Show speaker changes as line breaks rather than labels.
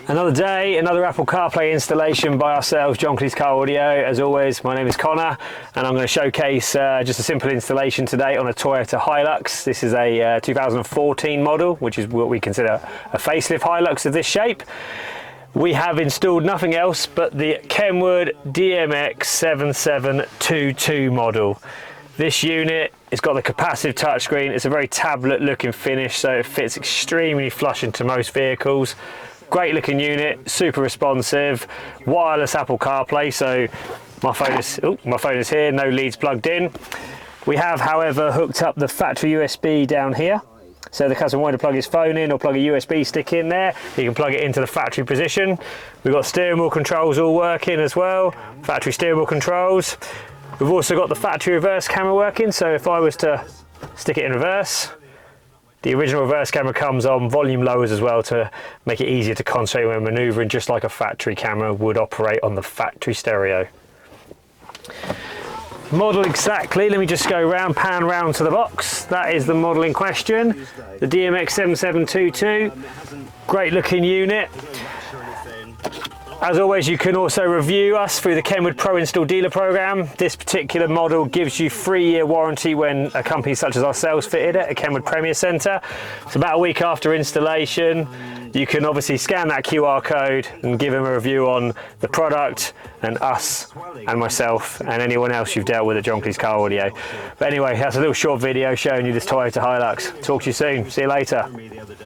Another day, another Apple CarPlay installation by ourselves, John Kleis Car Audio. As always, my name is Connor, and I'm going to showcase just a simple installation today on a Toyota Hilux. This is a 2014 model, which is what we consider a facelift Hilux of this shape. We have installed nothing else but the KENWOOD DMX7722 model. This unit, it's got the capacitive touchscreen. It's a very tablet looking finish, so it fits extremely flush into most vehicles. Great looking unit, super responsive, wireless Apple CarPlay, so my phone is here, no leads plugged in. We have, however, hooked up the factory USB down here. So the customer wanted to plug his phone in or plug a USB stick in there, you can plug it into the factory position. We've got steering wheel controls all working as well, factory steering wheel controls. We've also got the factory reverse camera working, so if I was to stick it in reverse, the original reverse camera comes on, volume lowers as well to make it easier to concentrate when manoeuvring, just like a factory camera would operate on the factory stereo. Model exactly, let me just go round, pan round to the box. That is the model in question, the DMX7722, great looking unit. As always, you can also review us through the KENWOOD Pro Install Dealer Program. This particular model gives you 3-year warranty when a company such as ourselves fitted it, a KENWOOD Premier Centre. It's about a week after installation. You can obviously scan that QR code and give them a review on the product and us and myself and anyone else you've dealt with at John Kleis Car Audio. But anyway, that's a little short video showing you this Toyota Hilux. Talk to you soon. See you later.